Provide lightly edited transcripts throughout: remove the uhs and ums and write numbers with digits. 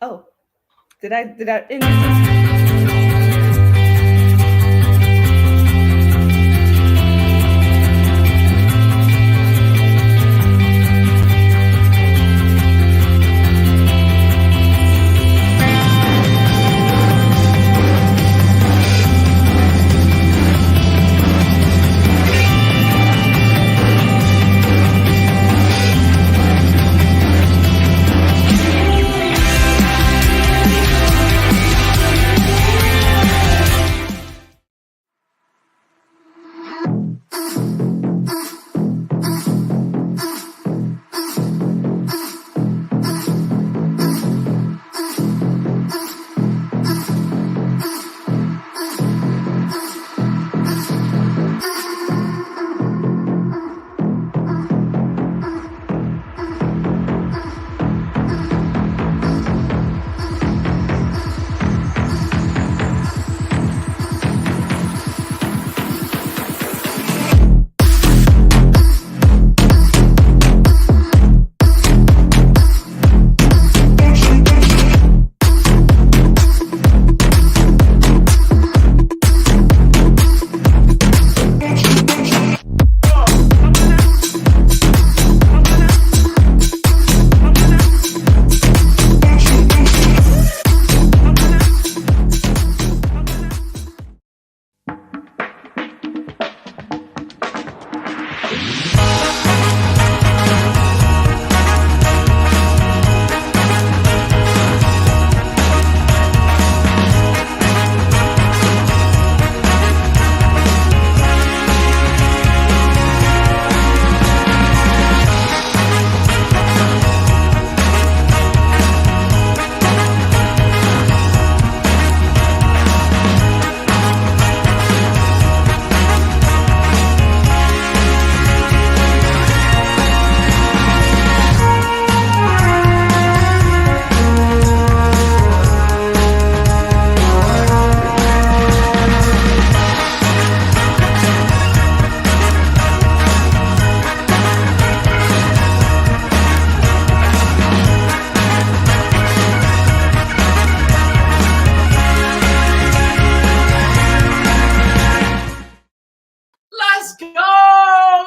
Oh, did I introduce?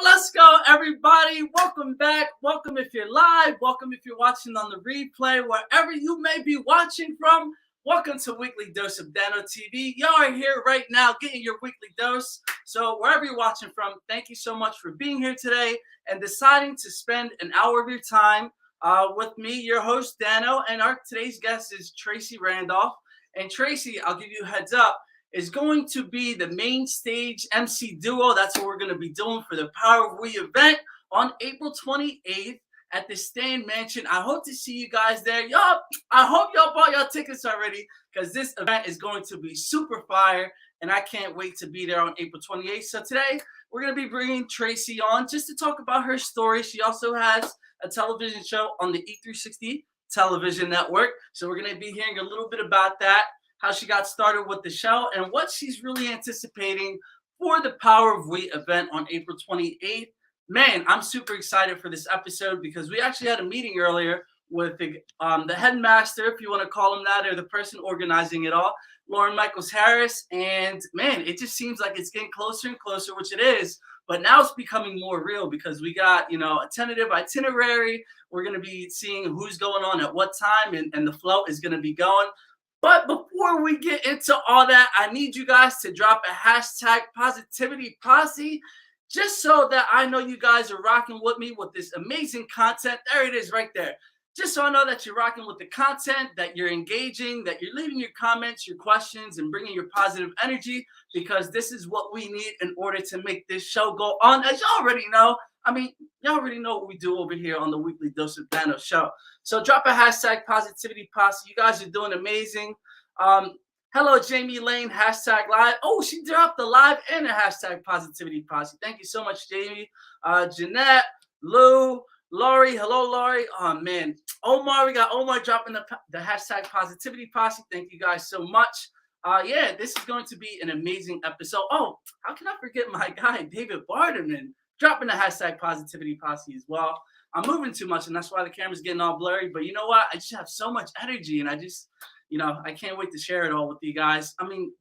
Let's go, everybody. Welcome back. Welcome if you're live. Welcome if you're watching on the replay, wherever you may be watching from. Welcome to Weekly Dose of Dano TV. Y'all are here right now getting your weekly dose. So wherever you're watching from, thank you so much for being here today and deciding to spend an hour of your time with me, your host, Dano. And our today's guest is Tracie Randolph. And Tracie, I'll give you a heads up, is going to be the main stage MC duo. That's what we're going to be doing for the Power of We event on April 28th at the Stan Mansion. I hope to see you guys there. Y'all, I hope y'all bought your tickets already because this event is going to be super fire and I can't wait to be there on April 28th. So today we're going to be bringing Tracie on just to talk about her story. She also has a television show on the E360 television network. So we're going to be hearing a little bit about that, how she got started with the show, and what she's really anticipating for the Power of We event on April 28th. Man, I'm super excited for this episode because we actually had a meeting earlier with the headmaster, if you want to call him that, or the person organizing it all, Lauren Michaels Harris. And man, it just seems like it's getting closer and closer, which it is. But now it's becoming more real because we got, a tentative itinerary. We're going to be seeing who's going on at what time, and the float is going to be going. But before we get into all that, I need you guys to drop a hashtag positivity posse, just so that I know you guys are rocking with me with this amazing content. There it is right there. Just so I know that you're rocking with the content, that you're engaging, that you're leaving your comments, your questions, and bringing your positive energy, because this is what we need in order to make this show go on. As y'all already know, y'all already know what we do over here on the Weekly Dose of Dano show. So drop a hashtag positivity posse. You guys are doing amazing. Hello, Jamie Lane, hashtag live. Oh, she dropped the live and a hashtag positivity posse. Thank you so much, Jamie. Jeanette, Lou, Laurie. Hello, Laurie. Oh, man. Omar, we got Omar dropping the hashtag positivity posse. Thank you guys so much. Yeah, this is going to be an amazing episode. Oh, how can I forget my guy, David Barterman, dropping the hashtag positivity posse as well. I'm moving too much, and that's why the camera's getting all blurry. But you know what? I just have so much energy, and I can't wait to share it all with you guys. I mean,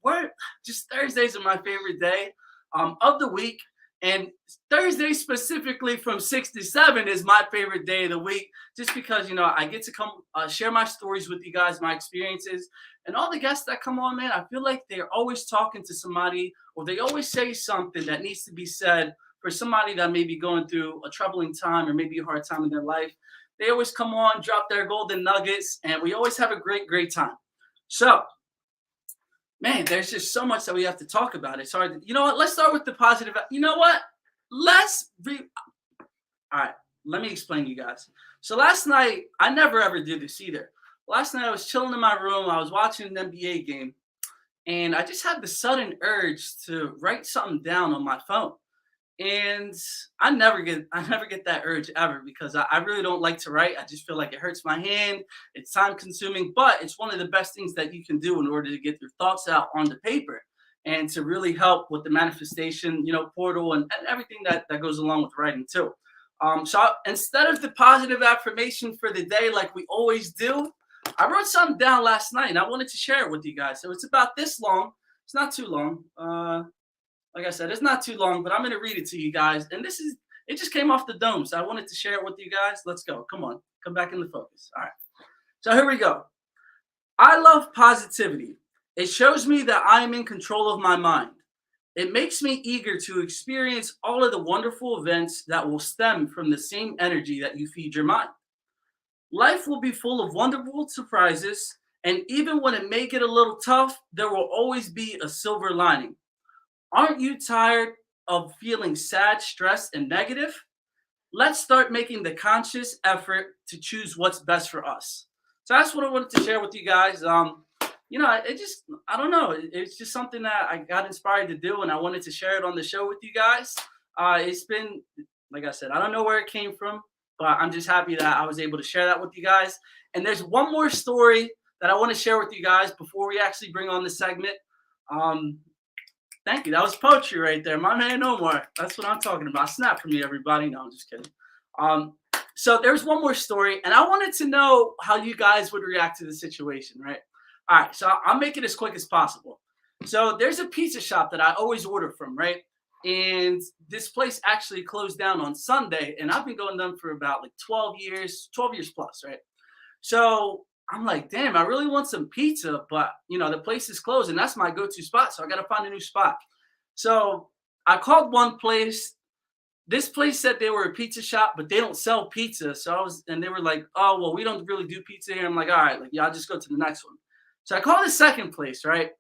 Thursdays are my favorite day of the week. And Thursday specifically from 6 to 7 is my favorite day of the week, just because, I get to come share my stories with you guys, my experiences, and all the guests that come on, man, I feel like they're always talking to somebody, or they always say something that needs to be said for somebody that may be going through a troubling time or maybe a hard time in their life. They always come on, drop their golden nuggets, and we always have a great, great time. So, man, there's just so much that we have to talk about. It's hard. You know what? Let's start with the positive. You know what? All right, let me explain to you guys. So last night, I never ever did this either. Last night I was chilling in my room. I was watching an NBA game, and I just had the sudden urge to write something down on my phone. And I never get that urge ever, because I really don't like to write. I just feel like it hurts my hand. It's time consuming, but it's one of the best things that you can do in order to get your thoughts out on the paper and to really help with the manifestation, portal and everything that goes along with writing too. So instead of the positive affirmation for the day, like we always do, I wrote something down last night and I wanted to share it with you guys. So it's about this long. It's not too long. Like I said, it's not too long, but I'm going to read it to you guys. And it just came off the dome. So I wanted to share it with you guys. Let's go. Come on. Come back into focus. All right. So here we go. I love positivity. It shows me that I am in control of my mind. It makes me eager to experience all of the wonderful events that will stem from the same energy that you feed your mind. Life will be full of wonderful surprises, and even when it may get a little tough, there will always be a silver lining. Aren't you tired of feeling sad, stressed, and negative? Let's start making the conscious effort to choose what's best for us. So that's what I wanted to share with you guys. I don't know. It's just something that I got inspired to do, and I wanted to share it on the show with you guys. It's been, like I said, I don't know where it came from, but I'm just happy that I was able to share that with you guys. And there's one more story that I want to share with you guys before we actually bring on the segment. Thank you. That was poetry right there. My man, no more. That's what I'm talking about. Snap for me, everybody. No, I'm just kidding. So there's one more story, and I wanted to know how you guys would react to the situation, right? All right, so I'll make it as quick as possible. So there's a pizza shop that I always order from, right? And this place actually closed down on Sunday, and I've been going to them for about like 12 years plus, right? So I'm like, damn, I really want some pizza, but the place is closed, and that's my go-to spot. So I got to find a new spot. So I called one place. This place said they were a pizza shop, but they don't sell pizza. And they were like, oh, well, we don't really do pizza here. I'm like, all right, I'll just go to the next one. So I called the second place, right?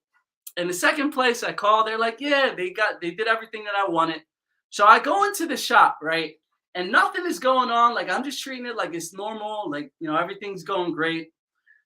And the second place I called, they're like, yeah, they did everything that I wanted. So I go into the shop, right? And nothing is going on. Like, I'm just treating it like it's normal. Like, everything's going great.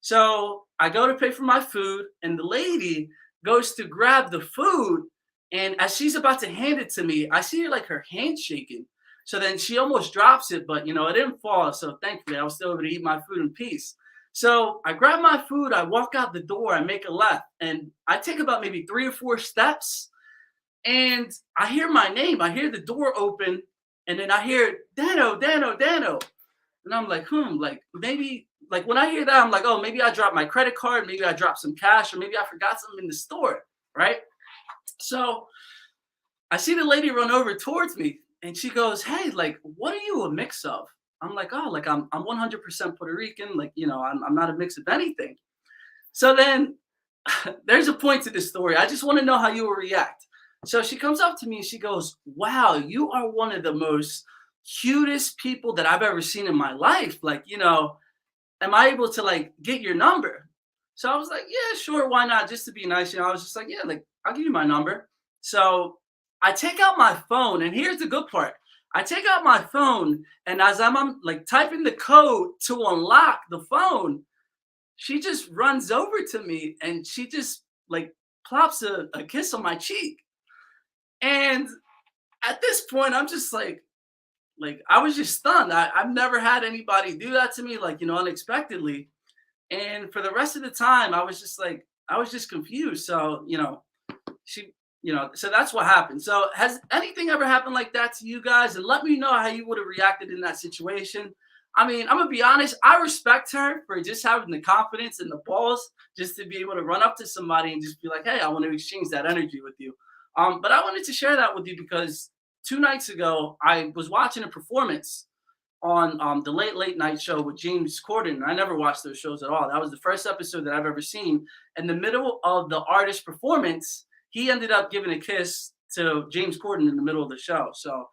So I go to pay for my food, and the lady goes to grab the food. And as she's about to hand it to me, I see her hand shaking. So then she almost drops it, but it didn't fall. So thankfully I was still able to eat my food in peace. So I grab my food, I walk out the door, I make a left, and I take about maybe 3 or 4 steps, and I hear my name. I hear the door open, and then I hear Dano. And I'm like, maybe, when I hear that, I'm like, oh, maybe I dropped my credit card, maybe I dropped some cash, or maybe I forgot something in the store, right? So I see the lady run over towards me, and she goes, hey, what are you a mix of? I'm like, oh, I'm 100% Puerto Rican. I'm not a mix of anything. So then there's a point to this story. I just want to know how you will react. So she comes up to me and she goes, wow, you are one of the most cutest people that I've ever seen in my life. Am I able to get your number? So I was like, yeah, sure. Why not? Just to be nice. I was just like, yeah, I'll give you my number. So I take out my phone, and here's the good part. I take out my phone, and as I'm typing the code to unlock the phone, she just runs over to me, and she just plops a kiss on my cheek. And at this point, I'm just like I was just stunned. I've never had anybody do that to me, unexpectedly. And for the rest of the time, I was just confused. So, So that's what happened. So has anything ever happened like that to you guys? And let me know how you would have reacted in that situation. I mean, I'm gonna be honest, I respect her for just having the confidence and the balls just to be able to run up to somebody and just be like, hey, I want to exchange that energy with you. But I wanted to share that with you because 2 nights ago, I was watching a performance on the late night show with James Corden. I never watched those shows at all. That was the first episode that I've ever seen. In the middle of the artist performance, he ended up giving a kiss to James Corden in the middle of the show. So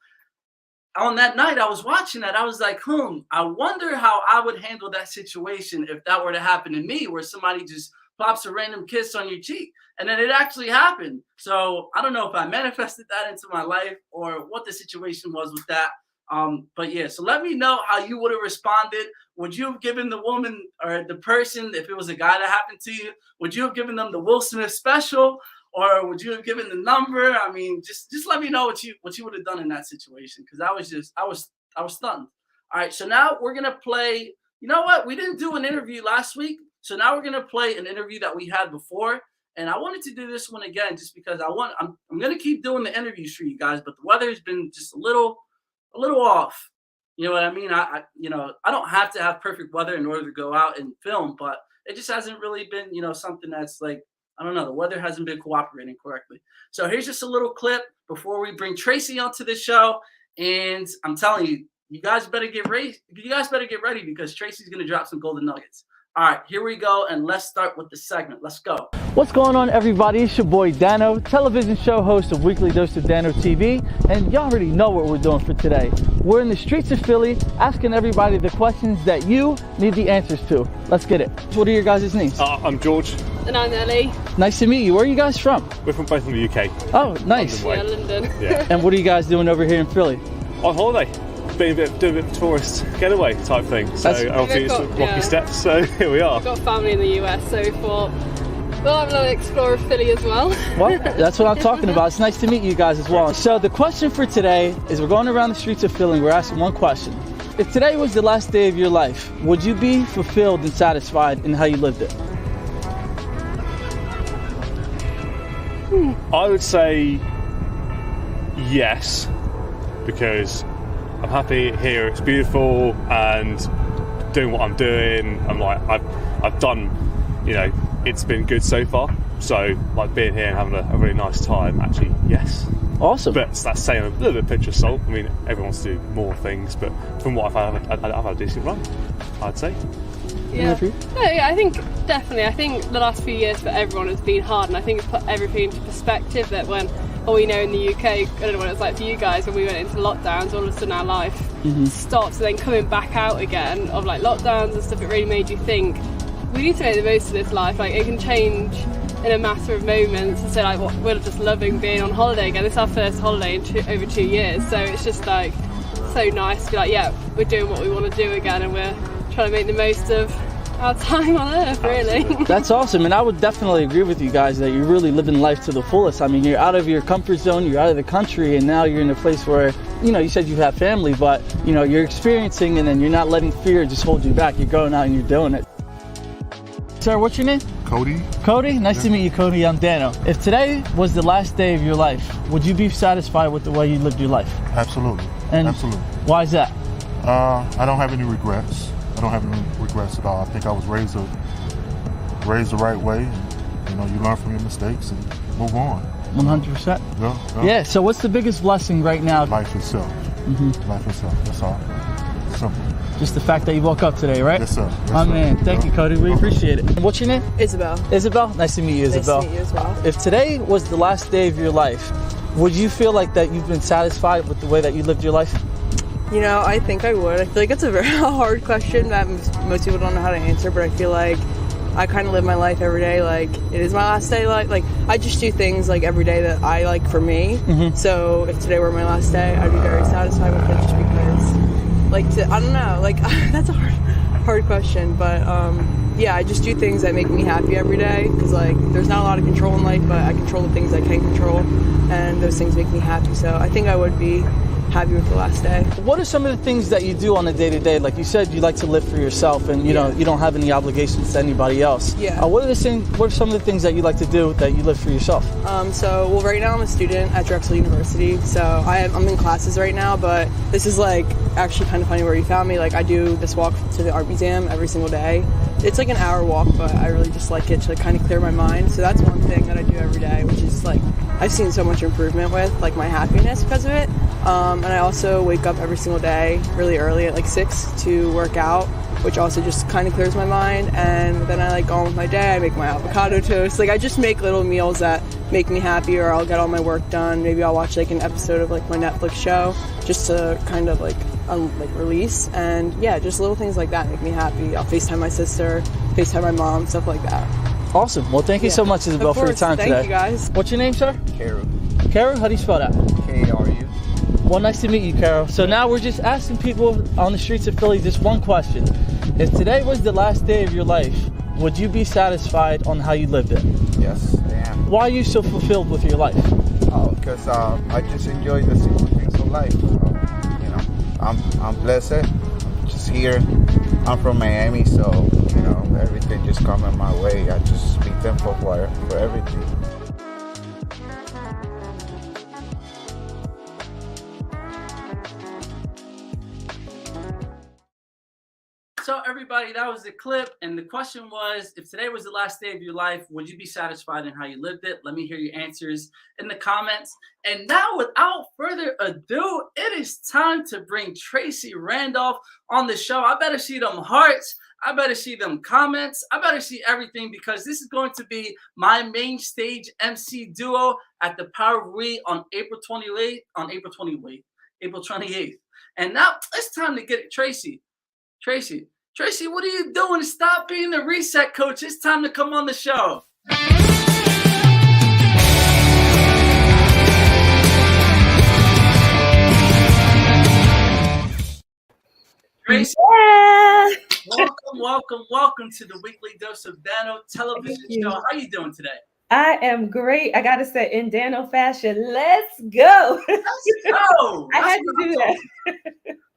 on that night, I was watching that. I was like, I wonder how I would handle that situation if that were to happen to me, where somebody just plops a random kiss on your cheek. And then it actually happened. So I don't know if I manifested that into my life or what the situation was with that. But yeah, so let me know how you would have responded. Would you have given the woman or the person, if it was a guy that happened to you, would you have given them the Will Smith special? Or would you have given the number? I mean, just let me know what you would have done in that situation, because I was stunned. All right, so now we're gonna play. You know what? We didn't do an interview last week, so now we're gonna play an interview that we had before. And I wanted to do this one again just because I'm gonna keep doing the interviews for you guys, but the weather has been just a little off. You know what I mean? I don't have to have perfect weather in order to go out and film, but it just hasn't really been something that's like. I don't know. The weather hasn't been cooperating correctly. So here's just a little clip before we bring Tracie onto the show. And I'm telling you, you guys better get ready. You guys better get ready because Tracie's going to drop some golden nuggets. All right, here we go. And let's start with the segment. Let's go. What's going on, everybody? It's your boy Dano, television show host of Weekly Dose of Dano TV. And y'all already know what we're doing for today. We're in the streets of Philly asking everybody the questions that you need the answers to. Let's get it. What are your guys' names? I'm George. And I'm Ellie. Nice to meet you. Where are you guys from? We're from both from the UK. Oh, nice. London. Yeah. And what are you guys doing over here in Philly? On holiday. Doing a bit of a tourist getaway type thing. So obviously it's rocky steps, so here we are. We've got family in the US, so we thought we'll have a little explore of Philly as well. Well, that's what I'm talking about. It's nice to meet you guys as well. So the question for today is we're going around the streets of Philly. We're asking one question. If today was the last day of your life, would you be fulfilled and satisfied in how you lived it? I would say yes, because I'm happy here, it's beautiful, and doing what I'm doing, I'm like, I've done, it's been good so far, so like being here and having a really nice time, actually, yes. Awesome. But that's saying a little bit of pinch of salt. I mean, everyone wants to do more things, but from what I've had a decent run, I'd say. Yeah. I think definitely. I think the last few years for everyone has been hard, and I think it's put everything into perspective that when all we know in the UK, I don't know what it's like for you guys, when we went into lockdowns, all of a sudden our life stops, and then coming back out again of like lockdowns and stuff, it really made you think, we need to make the most of this life. Like, it can change in a matter of moments, and so like we're just loving being on holiday again. This is our first holiday in over 2 years, so it's just like so nice to be like, yeah, we're doing what we want to do again, and we're trying to make the most of our time on earth, really. That's awesome, and I would definitely agree with you guys that you're really living life to the fullest. I mean, you're out of your comfort zone, you're out of the country, and now you're in a place where, you said you have family, but, you're experiencing, and then you're not letting fear just hold you back. You're going out and you're doing it. Sir, what's your name? Cody. Cody? Nice to meet you, Cody. I'm Dano. If today was the last day of your life, would you be satisfied with the way you lived your life? Absolutely. And absolutely. Why is that? I don't have any regrets. I don't have any regrets at all. I think I was raised the right way. And, you learn from your mistakes and move on. 100%. Yeah. So what's the biggest blessing right now? Life itself. Life itself. That's all. Simple. Just the fact that you woke up today, right? Yes, sir. Yes, oh, man. Thank you, Cody. We appreciate it. What's your name? Isabel. Isabel? Nice to meet you, Isabel. Nice to meet you as well. If today was the last day of your life, would you feel like that you've been satisfied with the way that you lived your life? I think I would. I feel like it's a very hard question that most people don't know how to answer, but I feel like I kind of live my life every day like it is my last day. Like I just do things like every day that I like for me. So if today were my last day, I'd be very satisfied with it, just because I don't know, that's a hard question, but yeah, I just do things that make me happy every day, because there's not a lot of control in life, but I control the things I can control, and those things make me happy. So I think I would be happy with the last day. What are some of the things that you do on a day-to-day? Like you said, you like to live for yourself, and you know you don't have any obligations to anybody else. Yeah. What are some of the things that you like to do that you live for yourself? So right now I'm a student at Drexel University, so I'm in classes right now, but this is like actually kind of funny where you found me. Like I do this walk to the art museum every single day. It's like an hour walk, but I really just like it to kind of clear my mind. So that's one thing that I do every day, which is like I've seen so much improvement with like my happiness because of it. And I also wake up every single day really early at like 6 to work out, which also just kind of clears my mind. And then I like go on with my day. I make my avocado toast. Like I just make little meals that make me happy, or I'll get all my work done. Maybe I'll watch like an episode of like my Netflix show just to kind of like release. And yeah, just little things like that make me happy. I'll FaceTime my sister, FaceTime my mom, stuff like that. Awesome. Well, thank you so much, Isabel, for your time today. Thank you, guys. What's your name, sir? Carol. Carol? How do you spell that? K-R-U. Well, nice to meet you, Carol. So now we're just asking people on the streets of Philly just one question. If today was the last day of your life, would you be satisfied on how you lived it? Yes, I am. Why are you so fulfilled with your life? Oh, because I just enjoy the simple things of life. You know, I'm blessed. Just here. I'm from Miami, so you know everything just coming my way. I just be thankful for everything. So everybody, that was the clip, and the question was, if today was the last day of your life, would you be satisfied in how you lived it? Let me hear your answers in the comments. And now, without further ado, it is time to bring Tracie Randolph on the show. I better see them hearts. I better see them comments. I better see everything, because this is going to be my main stage MC duo at the Power of We on April 28th. And now it's time to get it. Tracie, what are you doing? Stop being the reset coach. It's time to come on the show. Tracie, welcome to the Weekly Dose of Dano television show. How you doing today? I am great. I gotta say, in Dano fashion, let's go. Let's go. I had to do that.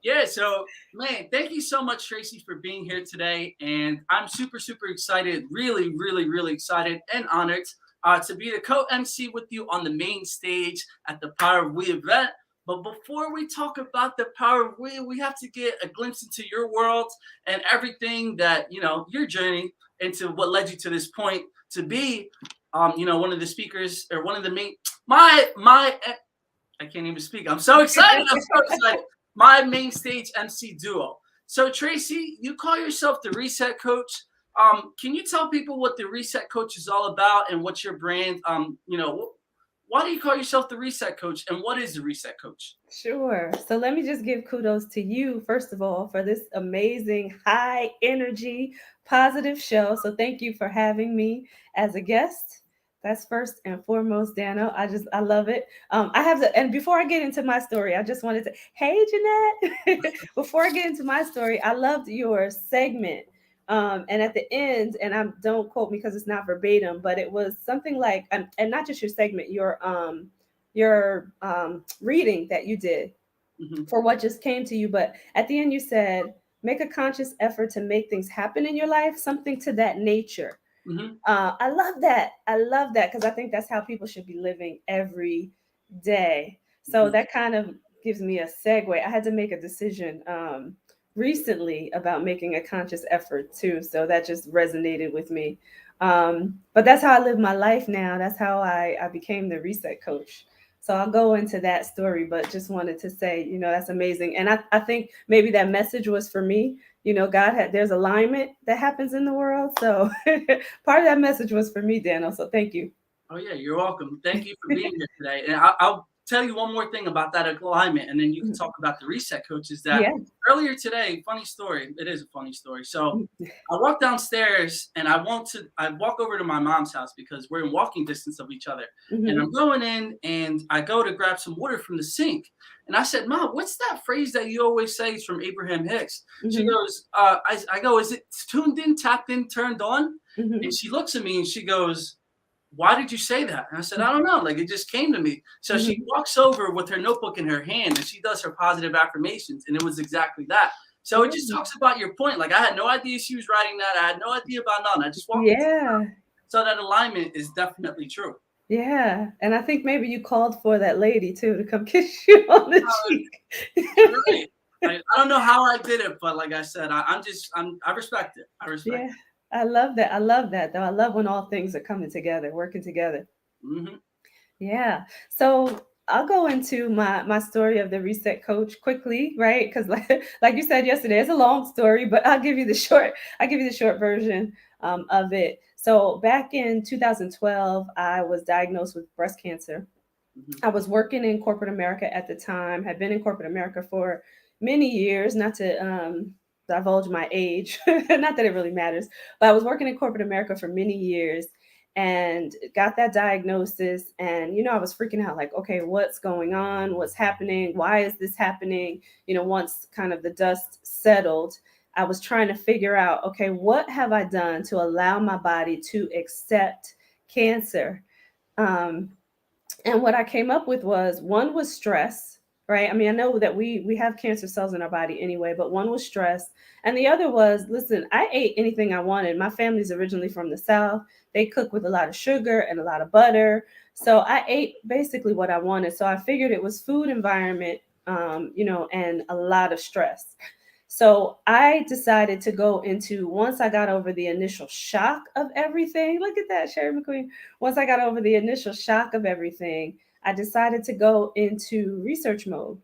Yeah, so man, thank you so much, Tracie, for being here today. And I'm super excited, really excited and honored to be the co-MC with you on the main stage at the Power of We event. But before we talk about the Power of We have to get a glimpse into your world and everything that, you know, your journey into what led you to this point to be, you know, one of the speakers or one of the main, I can't even speak. I'm so excited. My main stage MC duo. So Tracie, you call yourself the Reset Coach. Can you tell people what the Reset Coach is all about and what's your brand? You know, why do you call yourself the Reset Coach, and what is the Reset Coach? Sure. So let me just give kudos to you, first of all, for this amazing, high energy, positive show. So thank you for having me as a guest. That's first and foremost, Dano. I love it. I have to, and before I get into my story, I just wanted to, hey, Jeanette, before I get into my story, I loved your segment. And at the end, and don't quote me because it's not verbatim, but it was something like, and not just your segment, your reading that you did for what just came to you. But at the end, you said, make a conscious effort to make things happen in your life, something to that nature. I love that because I think that's how people should be living every day. So that kind of gives me a segue. I had to make a decision recently about making a conscious effort too. So that just resonated with me. But that's how I live my life now. That's how I became the Reset Coach. So I'll go into that story, but just wanted to say, you know, that's amazing. And I think maybe that message was for me. You know, there's alignment that happens in the world. So part of that message was for me, Dano. So thank you. Oh, yeah, you're welcome. Thank you for being here today. And I'll tell you one more thing about that alignment, and then you can talk about the Reset Coach. Is that earlier today, funny story. It is a funny story. So I walk downstairs and I walk over to my mom's house because we're in walking distance of each other. And I'm going in and I go to grab some water from the sink. And I said, Mom, what's that phrase that you always say? It's from Abraham Hicks. She goes, I go, is it tuned in, tapped in, turned on? And she looks at me and she goes, why did you say that? And I said, I don't know. Like, it just came to me. So she walks over with her notebook in her hand and she does her positive affirmations. And it was exactly that. So it just talks about your point. Like, I had no idea she was writing that. I had no idea about none. I just walked. Yeah. So that alignment is definitely true. Yeah. And I think maybe you called for that lady too to come kiss you on the cheek. Right. I don't know how I did it, but like I said, I respect it. I respect it. I love that. I love that though. I love when all things are coming together, working together. Mm-hmm. Yeah. So I'll go into my story of the reset coach quickly, right? Because like you said yesterday, it's a long story, but I'll give you the short version of it. So back in 2012, I was diagnosed with breast cancer. I was working in corporate America at the time, had been in corporate America for many years, not to divulge my age, not that it really matters, but I was working in corporate America for many years and got that diagnosis. And, I was freaking out like, okay, what's going on? What's happening? Why is this happening? Once kind of the dust settled, I was trying to figure out, okay, what have I done to allow my body to accept cancer? And what I came up with was one was stress, right? I mean, I know that we have cancer cells in our body anyway, but one was stress. And the other was, listen, I ate anything I wanted. My family's originally from the South. They cook with a lot of sugar and a lot of butter. So I ate basically what I wanted. So I figured it was food environment, and a lot of stress. So I decided to go into, once I got over the initial shock of everything, look at that, Sherry McQueen. Once I got over the initial shock of everything, I decided to go into research mode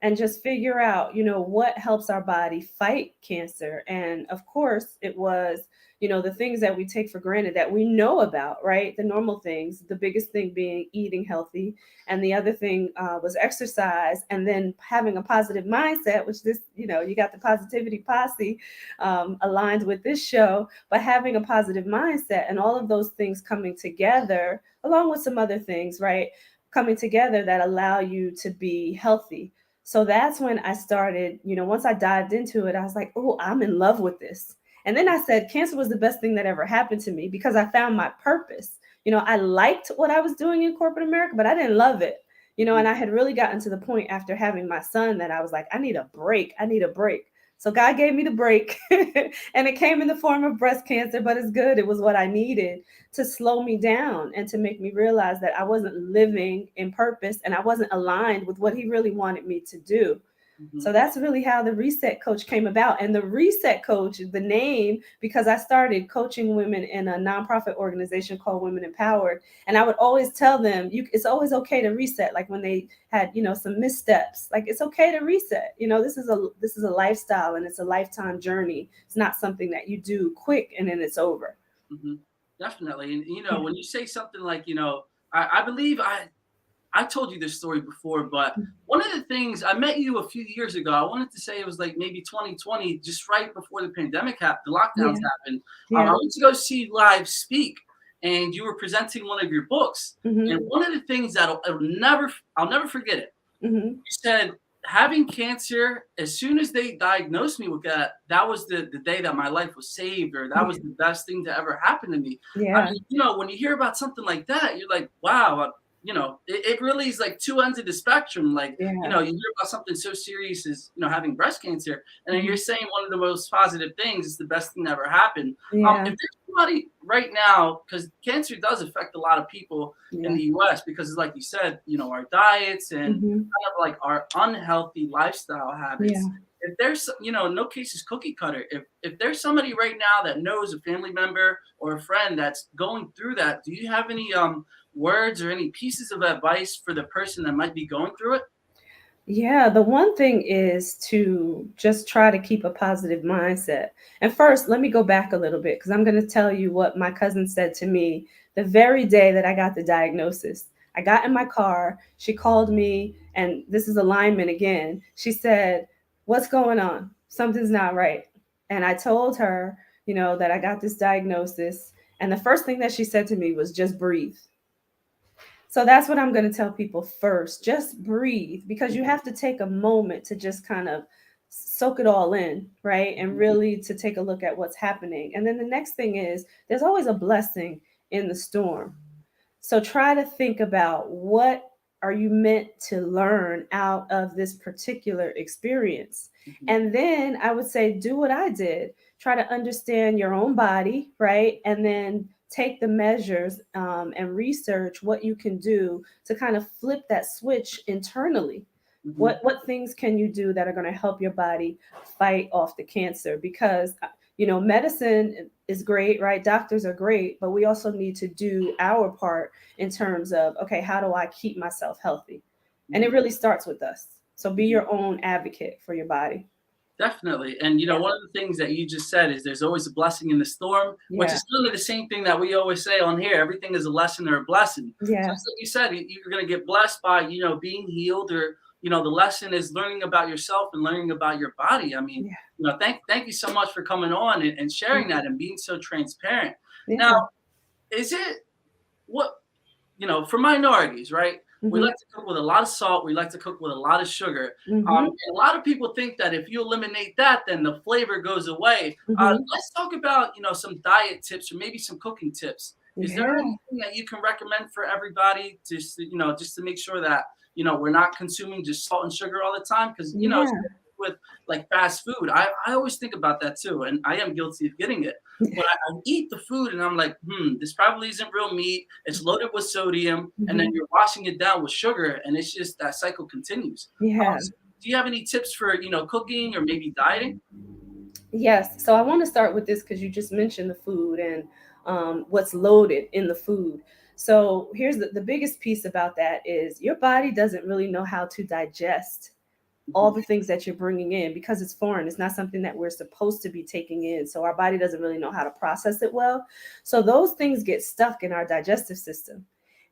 and just figure out, what helps our body fight cancer. And of course, it was, the things that we take for granted that we know about, right? The normal things, the biggest thing being eating healthy. And the other thing was exercise, and then having a positive mindset, which this, you got the positivity posse aligned with this show, but having a positive mindset and all of those things coming together, along with some other things, right? Coming together that allow you to be healthy. So that's when I started, once I dived into it, I was like, oh, I'm in love with this. And then I said, cancer was the best thing that ever happened to me because I found my purpose. I liked what I was doing in corporate America, but I didn't love it. And I had really gotten to the point after having my son that I was like, I need a break. So God gave me the break and it came in the form of breast cancer, but it's good. It was what I needed to slow me down and to make me realize that I wasn't living in purpose and I wasn't aligned with what he really wanted me to do. So that's really how the Reset Coach came about. And the Reset Coach, the name, because I started coaching women in a nonprofit organization called Women Empowered. And I would always tell them, it's always okay to reset. Like when they had, some missteps, like it's okay to reset. This is a lifestyle and it's a lifetime journey. It's not something that you do quick and then it's over. Mm-hmm. Definitely. And, when you say something like, I believe I told you this story before, but one of the things, I met you a few years ago. I wanted to say it was like maybe 2020, just right before the pandemic happened, the lockdowns happened. Yeah. I went to go see you live speak, and you were presenting one of your books. And one of the things that I'll never forget it. You said, having cancer, as soon as they diagnosed me with that was the day that my life was saved, or that was the best thing to ever happen to me. Yeah. I mean, when you hear about something like that, you're like, wow, it really is like two ends of the spectrum. Like, you hear about something so serious as, having breast cancer, and then you're saying one of the most positive things is the best thing that ever happened. Yeah. If there's somebody right now, because cancer does affect a lot of people in the US, because like you said, our diets and kind of like our unhealthy lifestyle habits. Yeah. If there's, no case is cookie cutter. If there's somebody right now that knows a family member or a friend that's going through that, do you have any words or any pieces of advice for the person that might be going through it? Yeah, the one thing is to just try to keep a positive mindset. And first, let me go back a little bit because I'm going to tell you what my cousin said to me the very day that I got the diagnosis. I got in my car, she called me, and this is alignment again. She said, "What's going on? Something's not right." And I told her, that I got this diagnosis. And the first thing that she said to me was, just breathe. So that's what I'm going to tell people first. Just breathe, because you have to take a moment to just kind of soak it all in, right? And really to take a look at what's happening. And then the next thing is there's always a blessing in the storm. So try to think about what are you meant to learn out of this particular experience. And then I would say, do what I did. Try to understand your own body, right? And then take the measures and research what you can do to kind of flip that switch internally. What things can you do that are going to help your body fight off the cancer? Because medicine is great, right? Doctors are great, but we also need to do our part in terms of, okay, how do I keep myself healthy? And it really starts with us. So be your own advocate for your body. Definitely. And, one of the things that you just said is there's always a blessing in the storm, which is really the same thing that we always say on here. Everything is a lesson or a blessing. Yeah. Just like you said, you're going to get blessed by, being healed, or, the lesson is learning about yourself and learning about your body. I mean, thank you so much for coming on and sharing that and being so transparent. Now, is it for minorities, right? We like to cook with a lot of salt. We like to cook with a lot of sugar. And a lot of people think that if you eliminate that, then the flavor goes away. Let's talk about, some diet tips or maybe some cooking tips. Is there anything that you can recommend for everybody just to make sure that, we're not consuming just salt and sugar all the time? Because, with like fast food, I always think about that too. And I am guilty of getting it. But I eat the food and I'm like, this probably isn't real meat. It's loaded with sodium. And then you're washing it down with sugar. And it's just that cycle continues. So do you have any tips for, cooking or maybe dieting? Yes. So I want to start with this because you just mentioned the food and what's loaded in the food. So here's the biggest piece about that is your body doesn't really know how to digest all the things that you're bringing in because it's foreign. It's not something that we're supposed to be taking in. So our body doesn't really know how to process it well. So those things get stuck in our digestive system.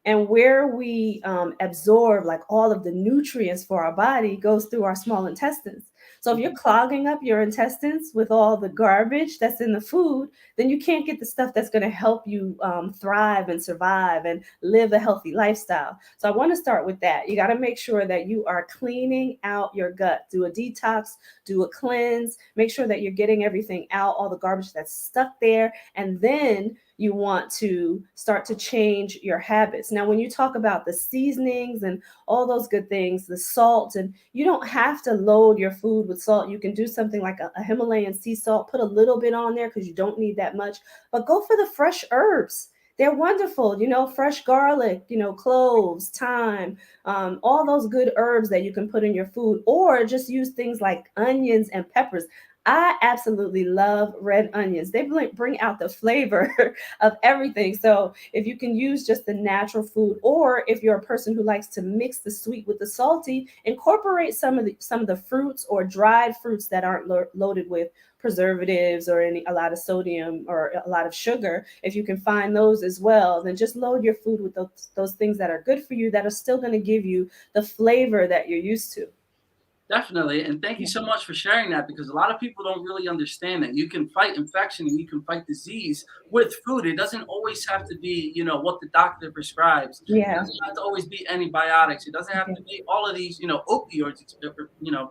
And where we absorb like all of the nutrients for our body goes through our small intestines. So if you're clogging up your intestines with all the garbage that's in the food, then you can't get the stuff that's going to help you thrive and survive and live a healthy lifestyle. So I want to start with that. You got to make sure that you are cleaning out your gut. Do a detox, do a cleanse, make sure that you're getting everything out, all the garbage that's stuck there. And then you want to start to change your habits. Now, when you talk about the seasonings and all those good things, the salt, and you don't have to load your food with salt. You can do something like a Himalayan sea salt, put a little bit on there because you don't need that much, but go for the fresh herbs. They're wonderful, fresh garlic, cloves, thyme, all those good herbs that you can put in your food, or just use things like onions and peppers. I absolutely love red onions. They bring out the flavor of everything. So if you can use just the natural food, or if you're a person who likes to mix the sweet with the salty, incorporate some of the fruits or dried fruits that aren't loaded with preservatives or a lot of sodium or a lot of sugar. If you can find those as well, then just load your food with those things that are good for you, that are still going to give you the flavor that you're used to. Definitely. And thank you so much for sharing that, because a lot of people don't really understand that you can fight infection and you can fight disease with food. It doesn't always have to be, what the doctor prescribes. Yeah. It doesn't have to always be antibiotics. It doesn't have to be all of these, opioids,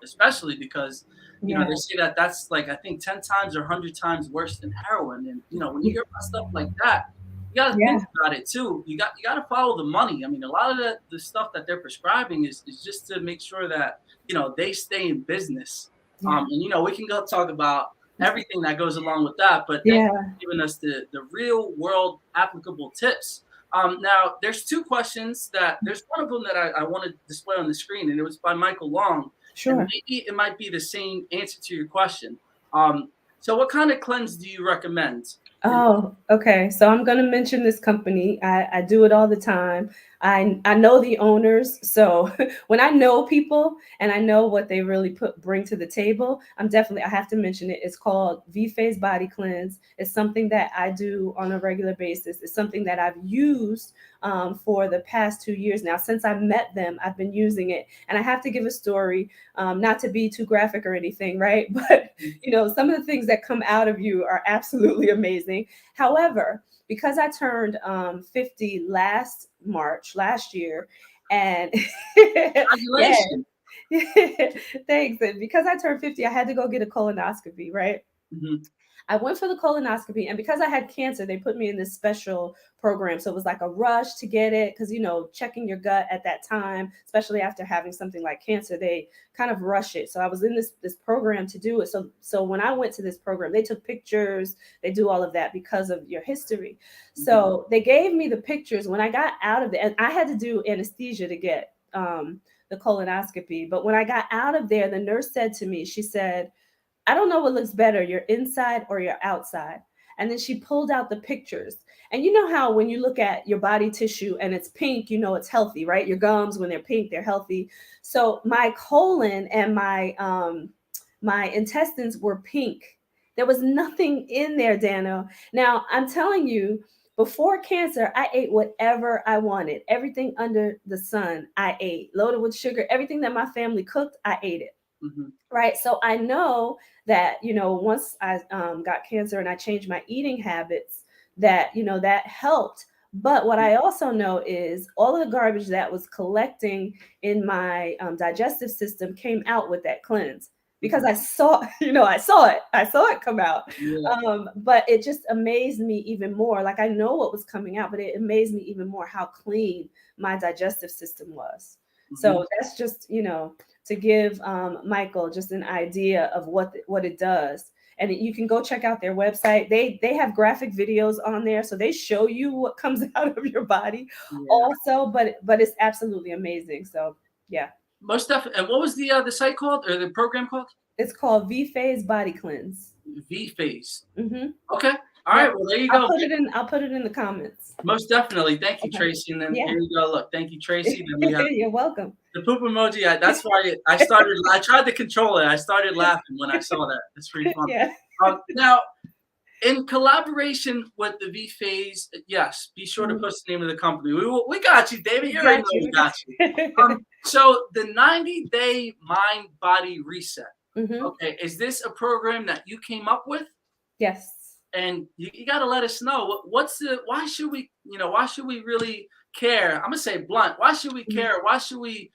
especially because, they say that that's like, I think 10 times or 100 times worse than heroin. And, when you hear about stuff like that, you got to think about it too. You got to follow the money. I mean, a lot of the stuff that they're prescribing is just to make sure that, they stay in business. And, we can go talk about everything that goes along with that, but thank you for giving us the real world applicable tips. Now, there's two questions there's one of them that I want to display on the screen, and it was by Michael Long. Sure. And maybe it might be the same answer to your question. So what kind of cleanse do you recommend? Oh, okay. So I'm going to mention this company. I do it all the time. I know the owners. So when I know people and I know what they really bring to the table, I have to mention it. It's called V-Phase Body Cleanse. It's something that I do on a regular basis. It's something that I've used for the past 2 years now. Since I met them, I've been using it. And I have to give a story, not to be too graphic or anything, right? But, some of the things that come out of you are absolutely amazing. However, because I turned 50 last year, and Congratulations. Thanks. And because I turned 50, I had to go get a colonoscopy, right? I went for the colonoscopy, and because I had cancer, they put me in this special program. So it was like a rush to get it because, you know, checking your gut at that time, especially after having something like cancer, they kind of rush it. So I was in this program to do it. So when I went to this program, they took pictures, they do all of that because of your history. So they gave me the pictures when I got out of it, and I had to do anesthesia to get the colonoscopy. But when I got out of there, the nurse said to me, she said, I don't know what looks better, your inside or your outside. And then she pulled out the pictures. And you know how when you look at your body tissue and it's pink, you know it's healthy, right? Your gums, when they're pink, they're healthy. So my colon and my intestines were pink. There was nothing in there, Dano. Now, I'm telling you, before cancer, I ate whatever I wanted. Everything under the sun, I ate. Loaded with sugar, everything that my family cooked, I ate it. Right. So I know that, you know, once I got cancer and I changed my eating habits, that, you know, that helped. But what I also know is all of the garbage that was collecting in my digestive system came out with that cleanse, because I saw, you know, I saw it come out. Yeah. But it just amazed me even more. Like, I know what was coming out, but it amazed me even more how clean my digestive system was. So that's just, you know, to give Michael just an idea of what it does. And you can go check out their website. They have graphic videos on there, so they show you what comes out of your body also. But it's absolutely amazing. So yeah, most definitely. And what was the site called, or the program called? It's called V-Phase Body Cleanse. V-Phase. Okay. All right. Well, there you I'll go. put it in the comments. Most definitely. Thank you, Tracie. And then here you go. Look, thank you, Tracie. Then we have You're welcome. the poop emoji. That's why I tried to control it. I started laughing when I saw that. It's pretty fun. Yeah. Now, in collaboration with the V-Phase, yes, be sure to post the name of the company. We got you, David. You already know we got you. So the 90-day mind body reset. Okay, is this a program that you came up with? Yes. And you got to let us know why should we really care? I'm gonna say blunt. Why should we care? Why should we,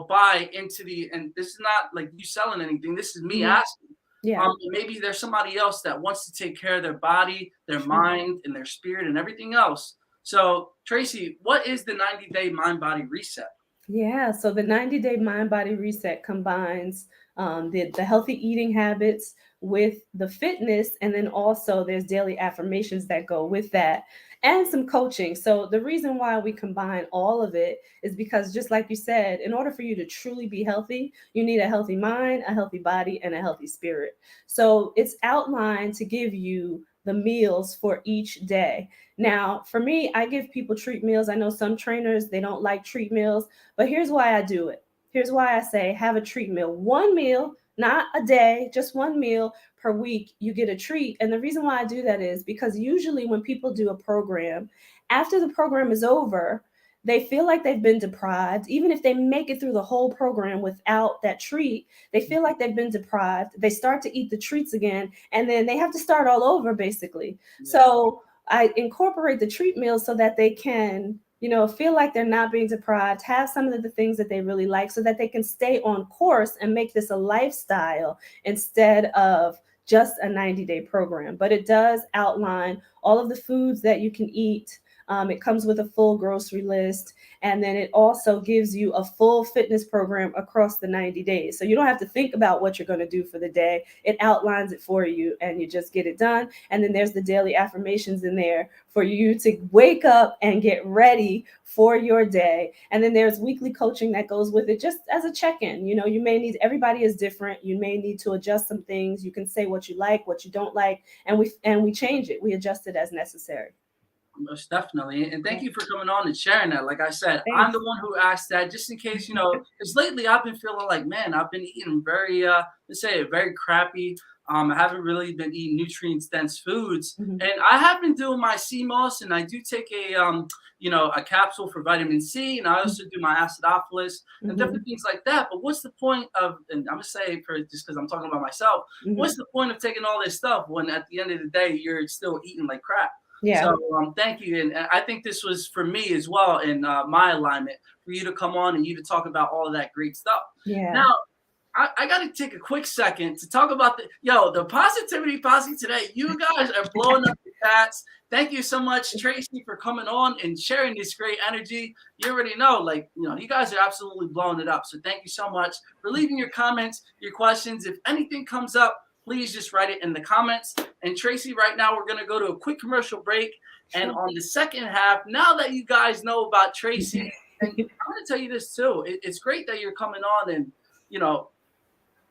buy into and this is not like you selling anything. This is me asking. Yeah. Maybe there's somebody else that wants to take care of their body, their mind, and their spirit, and everything else. So, Tracie, what is the 90-day mind body reset? Yeah, so the 90-day mind body reset combines the healthy eating habits with the fitness, and then also there's daily affirmations that go with that, and some coaching. So the reason why we combine all of it is because, just like you said, in order for you to truly be healthy, you need a healthy mind, a healthy body, and a healthy spirit. So it's outlined to give you the meals for each day. Now, for me, I give people treat meals. I know some trainers, they don't like treat meals, but here's why I do it. Here's why I say have a treat meal. One meal, not a day, just one meal per week, you get a treat. And the reason why I do that is because usually when people do a program, after the program is over, they feel like they've been deprived. Even if they make it through the whole program without that treat, they feel like they've been deprived. They start to eat the treats again, and then they have to start all over, basically. Yeah. So I incorporate the treat meals so that they can, feel like they're not being deprived, have some of the things that they really like so that they can stay on course and make this a lifestyle instead of just a 90-day program. But it does outline all of the foods that you can eat. It comes with a full grocery list, and then it also gives you a full fitness program across the 90 days. So you don't have to think about what you're going to do for the day. It outlines it for you, and you just get it done. And then there's the daily affirmations in there for you to wake up and get ready for your day. And then there's weekly coaching that goes with it, just as a check-in. You may need, everybody is different. You may need to adjust some things. You can say what you like, what you don't like, and we change it. We adjust it as necessary. Most definitely. And thank you for coming on and sharing that. Like I said, I'm the one who asked that just in case, because lately I've been feeling like, man, I've been eating very, very crappy. I haven't really been eating nutrient-dense foods. And I have been doing my CMOS, and I do take a capsule for vitamin C, and I also do my acidophilus and different things like that. But what's the point of, and I'm going to say just because I'm talking about myself, what's the point of taking all this stuff when at the end of the day, you're still eating like crap? Yeah. So thank you. And I think this was for me as well in my alignment for you to come on and you to talk about all of that great stuff. Yeah. Now, I got to take a quick second to talk about the Positivity Posse today. You guys are blowing up the chats. Thank you so much, Tracie, for coming on and sharing this great energy. You already know, like, you guys are absolutely blowing it up. So thank you so much for leaving your comments, your questions. If anything comes up, please just write it in the comments. And Tracie, right now, we're going to go to a quick commercial break. And on the second half, now that you guys know about Tracie, and I'm going to tell you this too. It's great that you're coming on and,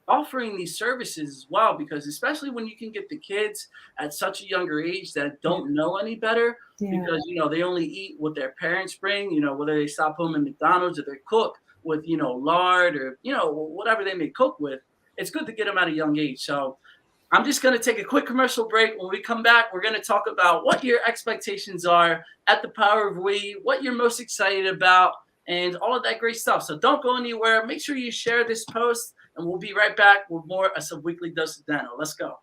offering these services as well, because especially when you can get the kids at such a younger age that don't know any better, because they only eat what their parents bring, whether they stop home at McDonald's or they cook with lard or whatever they may cook with. It's good to get them at a young age. So I'm just going to take a quick commercial break. When we come back, we're going to talk about what your expectations are at the Power of We, what you're most excited about, and all of that great stuff. So don't go anywhere. Make sure you share this post, and we'll be right back with more of some Weekly Dose of Dano. Let's go.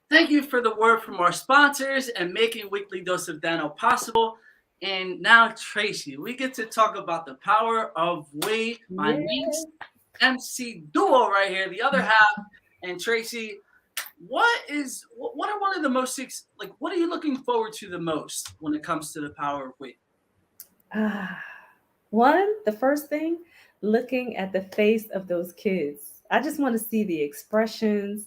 Thank you for the word from our sponsors and making Weekly Dose of Dano possible. And now, Tracie, we get to talk about the power of we, my niece, MC duo right here, the other half. And Tracie, what are one of the most, what are you looking forward to the most when it comes to the power of we? The first thing, looking at the face of those kids. I just want to see the expressions,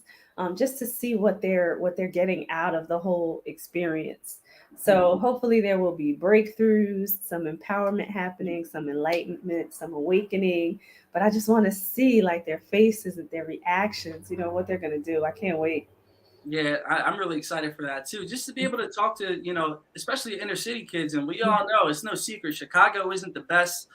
just to see what they're getting out of the whole experience. So hopefully there will be breakthroughs, some empowerment happening, some enlightenment, some awakening. But I just want to see their faces and their reactions, what they're going to do. I can't wait. Yeah, I'm really excited for that too. Just to be able to talk to, especially inner city kids. And we all know it's no secret, Chicago isn't the best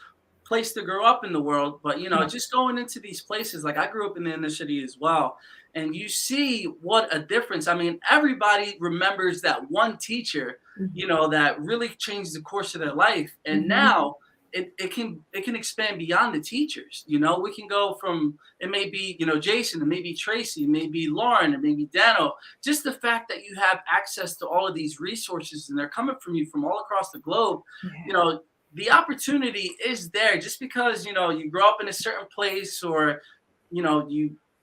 place to grow up in the world. But, just going into these places, I grew up in the inner city as well. And you see what a difference. I mean, everybody remembers that one teacher, that really changed the course of their life. And now it can expand beyond the teachers. We can go from, it may be, Jason, it may be Tracie, it may be Lauren, it may be Dano. Just the fact that you have access to all of these resources and they're coming from you from all across the globe, the opportunity is there. Just because, you grow up in a certain place or,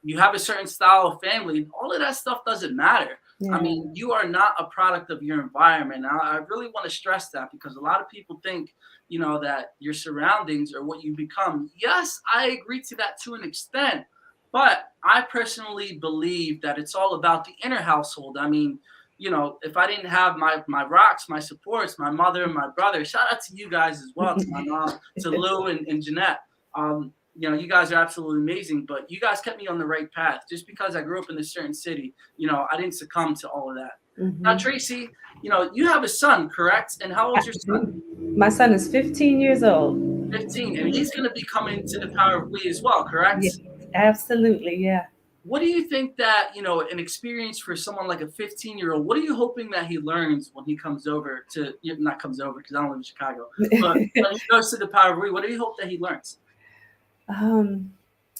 you have a certain style of family, all of that stuff doesn't matter. Yeah. I mean, you are not a product of your environment. Now, I really want to stress that because a lot of people think, that your surroundings are what you become. Yes, I agree to that to an extent, but I personally believe that it's all about the inner household. I mean, if I didn't have my rocks, my supports, my mother and my brother, shout out to you guys as well, to my mom, to Lou and Jeanette. You guys are absolutely amazing, but you guys kept me on the right path. Just because I grew up in a certain city, I didn't succumb to all of that. Now, Tracie, you have a son, correct? And how old's your son? My son is 15 years old. 15, and he's going to be coming to the Power of We as well, correct? Yes, absolutely, yeah. What do you think that, an experience for someone like a 15-year-old, what are you hoping that he learns when he comes over to, not comes over because I don't live in Chicago, but when he goes to the Power of We, what do you hope that he learns?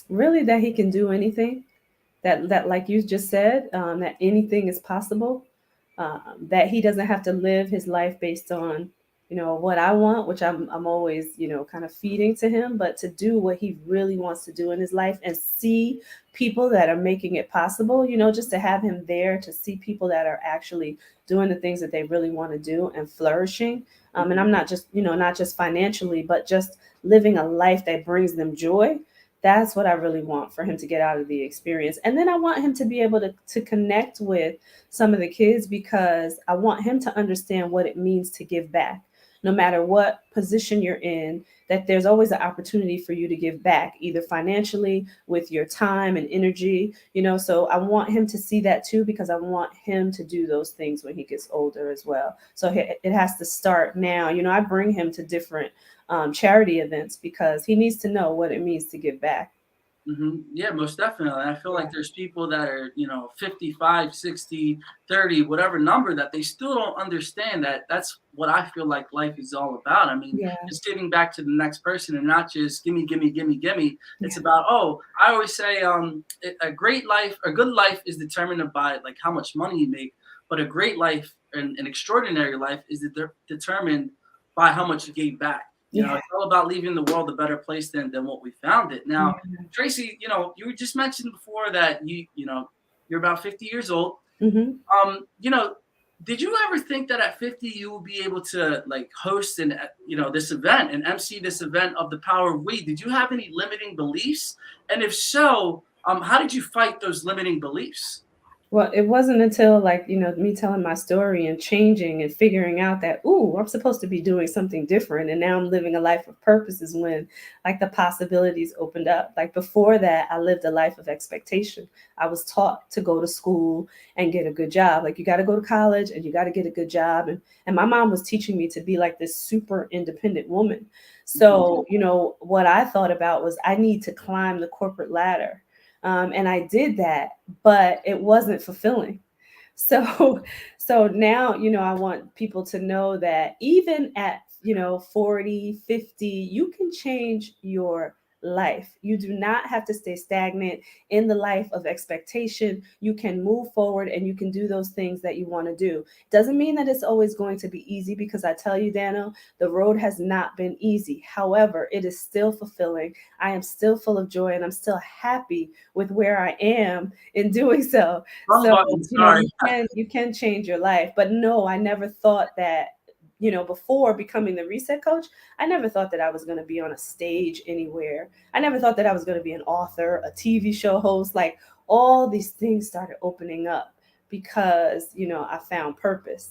Really that he can do anything, that like you just said, that anything is possible, that he doesn't have to live his life based on, what I want, which I'm always, kind of feeding to him, but to do what he really wants to do in his life and see people that are making it possible, just to have him there to see people that are actually doing the things that they really want to do and flourishing. And I'm not just, not just financially, but just living a life that brings them joy. That's what I really want for him to get out of the experience. And then I want him to be able to connect with some of the kids because I want him to understand what it means to give back. No matter what position you're in, that there's always an opportunity for you to give back, either financially, with your time and energy, so I want him to see that too, because I want him to do those things when he gets older as well. So it has to start now. I bring him to different charity events because he needs to know what it means to give back. Yeah, most definitely. I feel like there's people that are, 55, 60, 30, whatever number, that they still don't understand that that's what I feel like life is all about. I mean, just giving back to the next person and not just gimme, gimme, gimme, gimme. It's about, I always say a great life, a good life is determined by like how much money you make, but a great life and an extraordinary life is determined by how much you gave back. It's all about leaving the world a better place than what we found it. Now, Tracie, you just mentioned before that you're about 50 years old. Did you ever think that at 50 you will be able to like host this event and MC this event of the Power of We? Did you have any limiting beliefs? And if so, how did you fight those limiting beliefs? Well, it wasn't until me telling my story and changing and figuring out that, I'm supposed to be doing something different. And now I'm living a life of purpose is when the possibilities opened up. Like before that, I lived a life of expectation. I was taught to go to school and get a good job. Like you got to go to college and you got to get a good job. And my mom was teaching me to be like this super independent woman. So, what I thought about was I need to climb the corporate ladder. And I did that, but it wasn't fulfilling. So now, I want people to know that even at, 40, 50, you can change your life. You do not have to stay stagnant in the life of expectation. You can move forward and you can do those things that you want to do. Doesn't mean that it's always going to be easy, because I tell you, Dano, the road has not been easy. However, it is still fulfilling. I am still full of joy and I'm still happy with where I am in doing so. You can change your life. But no, I never thought that, before becoming the Reset Coach, I never thought that I was going to be on a stage anywhere. I never thought that I was going to be an author, a TV show host. Like all these things started opening up because, I found purpose.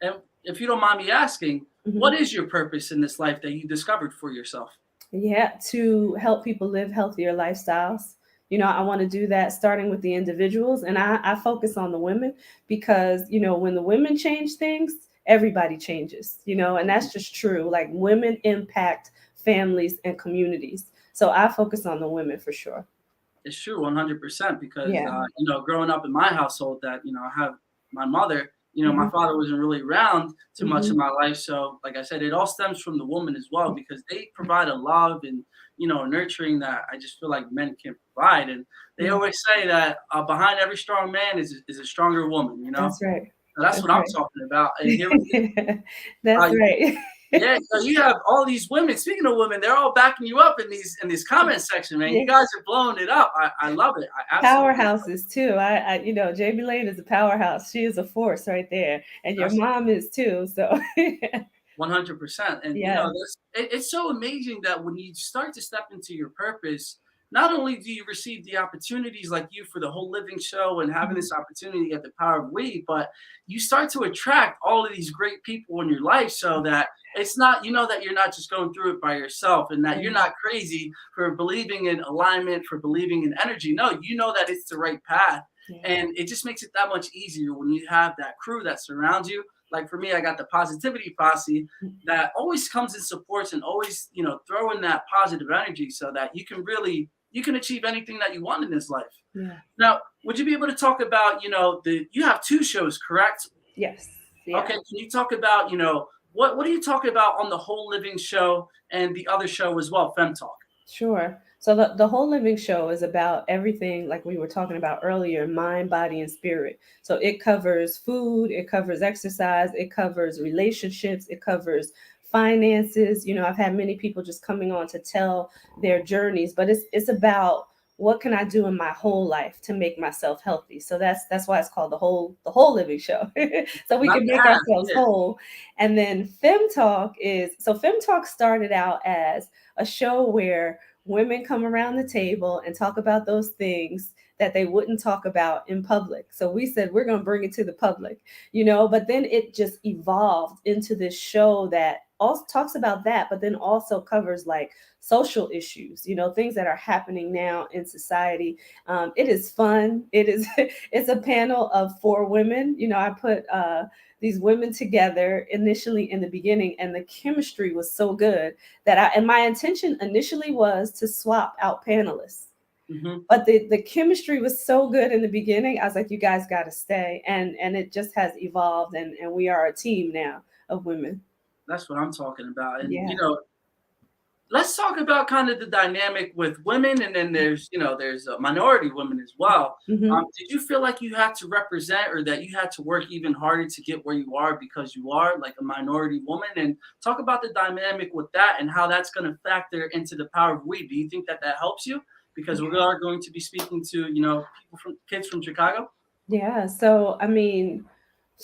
And if you don't mind me asking, what is your purpose in this life that you discovered for yourself? Yeah, to help people live healthier lifestyles. I want to do that starting with the individuals. And I focus on the women because, when the women change things, everybody changes, and that's just true. Like women impact families and communities. So I focus on the women for sure. It's true, 100%, because, growing up in my household that, I have my mother, my father wasn't really around too much in my life. So like I said, it all stems from the woman as well, because they provide a love and, nurturing that I just feel like men can't provide. And they always say that behind every strong man is a stronger woman, That's right. So that's what I'm talking about. And here that's right. Yeah, so you have all these women. Speaking of women, they're all backing you up in these comment section, man. You guys are blowing it up. I love it. I absolutely Powerhouses too. Jamie Lane is a powerhouse. She is a force right there, and your mom is too. So 100%. And yeah, it's so amazing that when you start to step into your purpose, not only do you receive the opportunities like you for the whole living show and having this opportunity at the Power of We, but you start to attract all of these great people in your life so that it's not, that you're not just going through it by yourself and that you're not crazy for believing in alignment, for believing in energy. No, you know that it's the right path. And it just makes it that much easier when you have that crew that surrounds you. Like for me, I got the positivity posse that always comes and supports and always, throw in that positive energy so that you can achieve anything that you want in this life. Yeah. Now, would you be able to talk about, you have 2 shows, correct? Yes. Yeah. Okay. Can you talk about, what do you talk about on the Whole Living show and the other show as well, Fem Talk? Sure. So the Whole Living show is about everything like we were talking about earlier, mind, body, and spirit. So it covers food, it covers exercise, it covers relationships, it covers finances. I've had many people just coming on to tell their journeys, but it's about what can I do in my whole life to make myself healthy. So that's why it's called the whole living show. So we can make ourselves whole. And then Fem Talk started out as a show where women come around the table and talk about those things that they wouldn't talk about in public. So we said, we're going to bring it to the public, but then it just evolved into this show that also talks about that, but then also covers like social issues, things that are happening now in society. It is fun. It's a panel of 4 women. I put these women together initially in the beginning, and the chemistry was so good that my intention initially was to swap out panelists. Mm-hmm. But the chemistry was so good in the beginning. I was like, you guys got to stay. And it just has evolved. And we are a team now of women. That's what I'm talking about. And, let's talk about kind of the dynamic with women. And then there's minority women as well. Mm-hmm. Did you feel like you had to represent or that you had to work even harder to get where you are because you are like a minority woman? And talk about the dynamic with that and how that's going to factor into the Power of We. Do you think that helps you? Because we are going to be speaking to, kids from Chicago. Yeah. So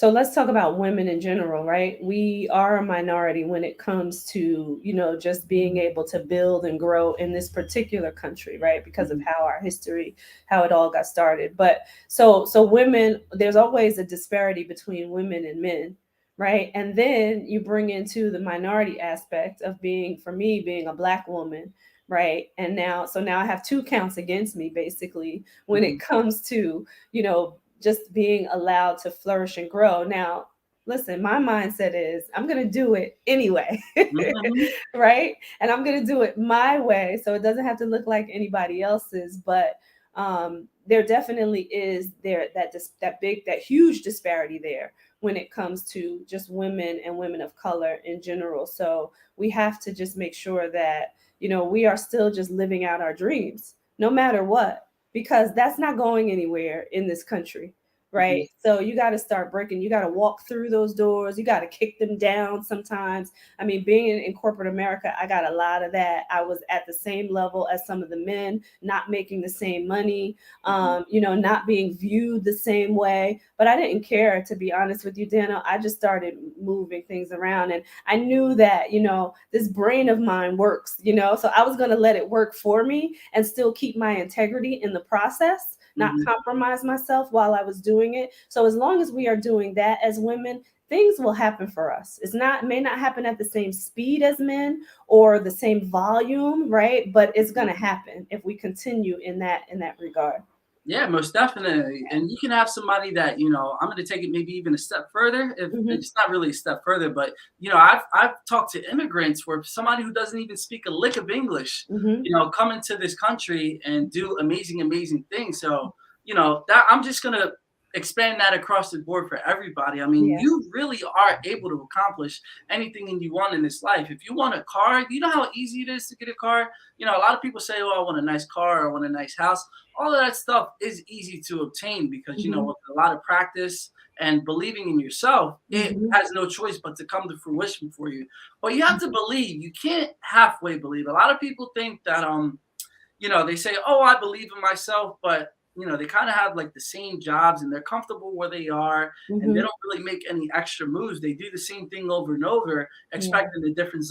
let's talk about women in general, right? We are a minority when it comes to, just being able to build and grow in this particular country, right? Because of how our history, how it all got started. But so women, there's always a disparity between women and men, right? And then you bring into the minority aspect of being a Black woman, right? And now I have 2 counts against me, basically, when it comes to, just being allowed to flourish and grow. Now, listen, my mindset is I'm going to do it anyway, right? And I'm going to do it my way. So it doesn't have to look like anybody else's, but there definitely is that huge disparity there when it comes to just women and women of color in general. So we have to just make sure that, we are still just living out our dreams, no matter what, because that's not going anywhere in this country. Right. Mm-hmm. So you got to start breaking. You got to walk through those doors. You got to kick them down sometimes. Being in corporate America, I got a lot of that. I was at the same level as some of the men, not making the same money, not being viewed the same way. But I didn't care, to be honest with you, Daniel. I just started moving things around. And I knew that, this brain of mine works, so I was going to let it work for me and still keep my integrity in the process. Not compromise myself while I was doing it. So as long as we are doing that as women, things will happen for us. May not happen at the same speed as men or the same volume, right? But it's going to happen if we continue in that regard. Yeah, most definitely. And you can have somebody that, I'm going to take it maybe even a step further. If it's not really a step further, but, I've talked to immigrants where somebody who doesn't even speak a lick of English, come into this country and do amazing, amazing things. So, that I'm just going to expand that across the board for everybody. I mean, you really are able to accomplish anything you want in this life. If you want a car, you know how easy it is to get a car? You know, a lot of people say, oh, I want a nice car, I want a nice house. All of that stuff is easy to obtain because, you know, with a lot of practice and believing in yourself, it has no choice but to come to fruition for you. But you have to believe. You can't halfway believe. A lot of people think that, you know, they say, oh, I believe in myself, but you know, they kind of have like the same jobs and they're comfortable where they are and they don't really make any extra moves. They do the same thing over and over, expecting a different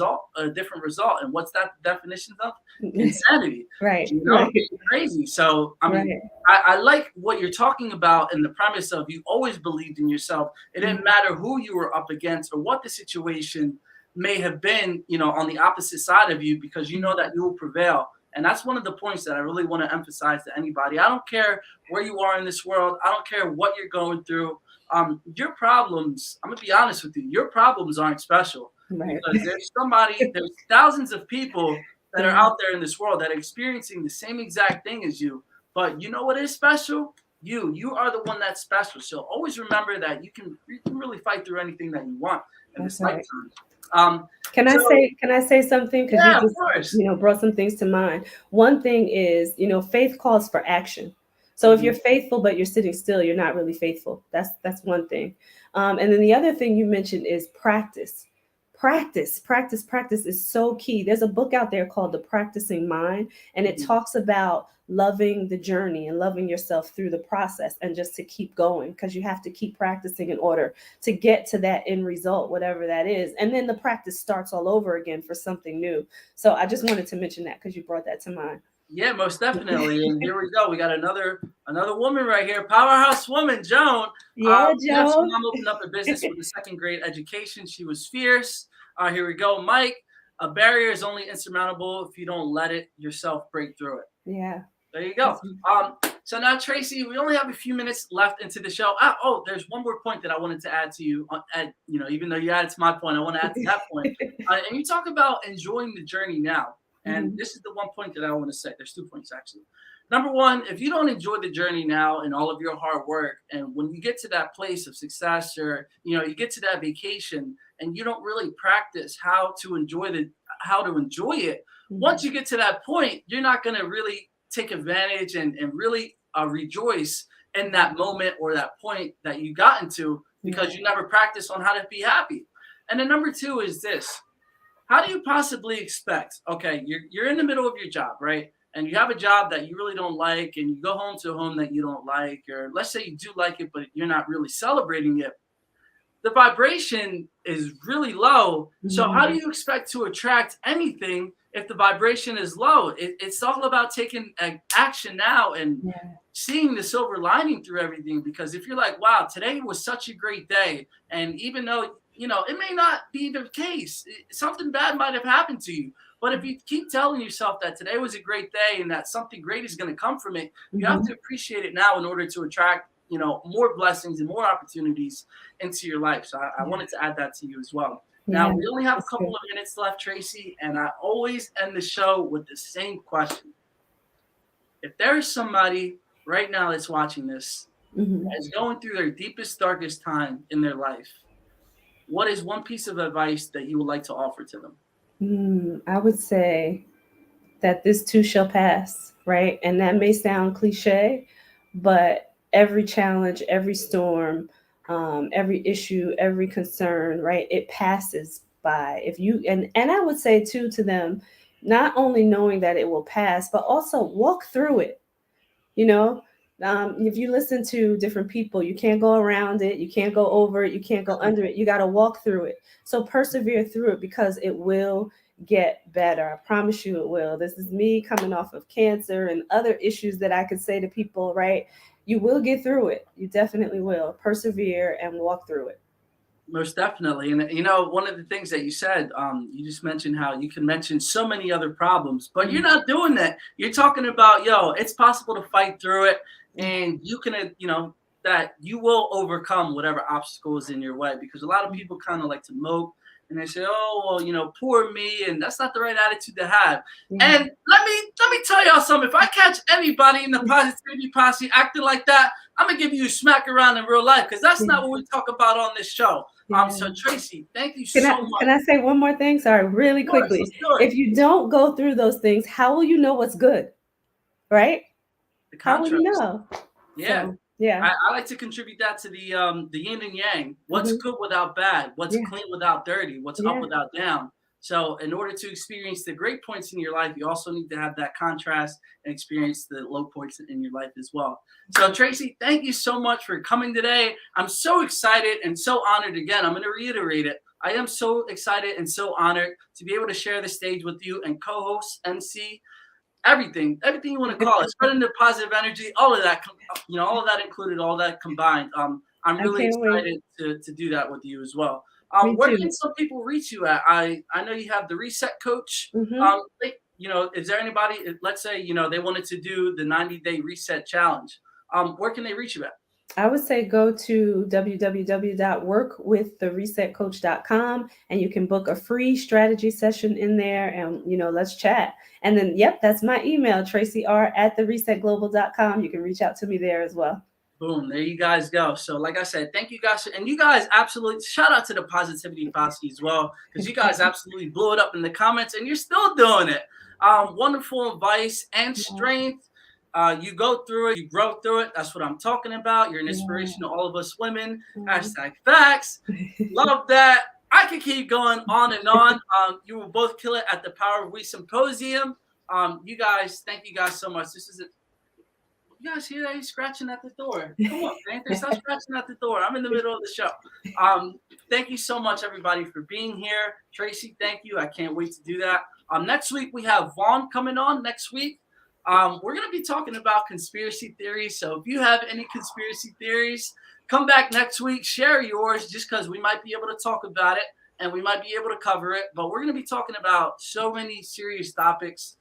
result. And what's that definition of? Insanity. Right. You know, it's crazy. So, I mean, I like what you're talking about in the premise of you always believed in yourself. It didn't matter who you were up against or what the situation may have been, you know, on the opposite side of you, because you know that you will prevail. And that's one of the points that I really want to emphasize to anybody. I don't care where you are in this world. I don't care what you're going through. Your problems, I'm going to be honest with you, your problems aren't special. Because there's thousands of people that are out there in this world that are experiencing the same exact thing as you. But you know what is special? You are the one that's special. So always remember that you can really fight through anything that you want in this lifetime. Can I say something? Because yeah, you just, you know, brought some things to mind. One thing is, you know, faith calls for action. So if you're faithful but you're sitting still, you're not really faithful. That's one thing. And then the other thing you mentioned is practice. Practice is so key. There's a book out there called The Practicing Mind, and it talks about loving the journey and loving yourself through the process and just to keep going, because you have to keep practicing in order to get to that end result, whatever that is. And then the practice starts all over again for something new. So I just wanted to mention that because you brought that to mind. Yeah, most definitely. And here we go. We got another woman right here, powerhouse woman, Joan. Yeah, Joan. Her mom opened up a business with a second-grade education. She was fierce. Here we go, Mike. A barrier is only insurmountable if you don't let it yourself break through it. Yeah. There you go. So now, Tracie, we only have a few minutes left into the show. There's one more point that I wanted to add to you. You know, even though you added to my point, I want to add to that point. And you talk about enjoying the journey now. And this is the one point that I want to say. There's 2 points, actually. Number one, if you don't enjoy the journey now and all of your hard work, and when you get to that place of success, or, you know, you get to that vacation and you don't really practice how to enjoy it, once you get to that point, you're not going to really take advantage and really rejoice in that moment or that point that you got into, because you never practice on how to be happy. And then number two is this. How do you possibly expect, okay, you're in the middle of your job, right? And you have a job that you really don't like, and you go home to a home that you don't like, or let's say you do like it, but you're not really celebrating it. The vibration is really low. So how do you expect to attract anything if the vibration is low? It's all about taking action now and seeing the silver lining through everything. Because if you're like, wow, today was such a great day, and even though, you know, it may not be the case, something bad might have happened to you. But if you keep telling yourself that today was a great day and that something great is going to come from it, you have to appreciate it now in order to attract, you know, more blessings and more opportunities into your life. So I wanted to add that to you as well. Now, we only have a couple of minutes left, Tracie, and I always end the show with the same question. If there is somebody right now that's watching this that is going through their deepest, darkest time in their life, what is one piece of advice that you would like to offer to them? I would say that this too shall pass, right? And that may sound cliche, but every challenge, every storm, every issue, every concern, right? It passes by. If you and I would say too to them, not only knowing that it will pass, but also walk through it. You know, if you listen to different people, you can't go around it, you can't go over it, you can't go under it. You got to walk through it. So persevere through it, because it will get better. I promise you it will. This is me coming off of cancer and other issues that I could say to people, right? You will get through it. You definitely will. Persevere and walk through it. Most definitely. And, you know, one of the things that you said, you just mentioned how you can mention so many other problems, but you're not doing that. You're talking about, it's possible to fight through it, and you can, you know, that you will overcome whatever obstacle is in your way, because a lot of people kind of like to mope and they say, oh, well, you know, poor me. And that's not the right attitude to have. And let me tell y'all something. If I catch anybody in the positivity posse acting like that, I'm gonna give you a smack around in real life because that's not what we talk about on this show. So Tracie, thank you so much. Can I say one more thing? Sorry, really quickly. If you don't go through those things, how will you know what's good? Right? How will you know? Yeah. So, yeah. I like to contribute that to the yin and yang. What's good without bad? What's clean without dirty? What's up without down? So in order to experience the great points in your life, you also need to have that contrast and experience the low points in your life as well. So Tracie, thank you so much for coming today. I'm so excited and so honored again. I'm going to reiterate it. I am so excited and so honored to be able to share the stage with you and co-host, MC, everything you want to call it, spreading the positive energy, all of that, all of that included, all that combined. I'm really excited to do that with you as well. Where can some people reach you at? I know you have the Reset Coach. Is there anybody, let's say, they wanted to do the 90-day reset challenge. Where can they reach you at? I would say go to www.workwiththeresetcoach.com and you can book a free strategy session in there and, let's chat. And then, that's my email, tracier@theresetglobal.com. You can reach out to me there as well. Boom, there you guys go. So like I said, thank you guys. And you guys absolutely, shout out to the Positivity Posse as well, because you guys absolutely blew it up in the comments and you're still doing it. Wonderful advice and strength. You go through it, you grow through it. That's what I'm talking about. You're an inspiration to all of us women. #facts. Love that. I could keep going on and on. You will both kill it at the Power of We Symposium. You guys, thank you guys so much. This is it. You guys hear that? He's scratching at the door. Come on, Panther. Stop scratching at the door. I'm in the middle of the show. Thank you so much, everybody, for being here. Tracie, thank you. I can't wait to do that. Next week, we have Vaughn coming on next week. We're going to be talking about conspiracy theories. So if you have any conspiracy theories, come back next week. Share yours just because we might be able to talk about it and we might be able to cover it. But we're going to be talking about so many serious topics.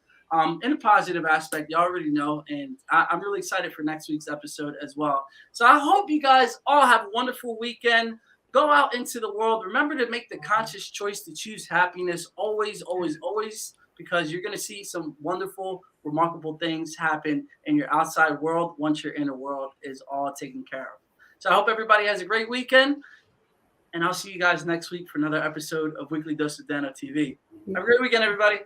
In a positive aspect, you already know, and I'm really excited for next week's episode as well. So I hope you guys all have a wonderful weekend. Go out into the world. Remember to make the conscious choice to choose happiness always, always, always, because you're going to see some wonderful, remarkable things happen in your outside world once your inner world is all taken care of. So I hope everybody has a great weekend, and I'll see you guys next week for another episode of Weekly Dose of Dano TV. Have a great weekend, everybody.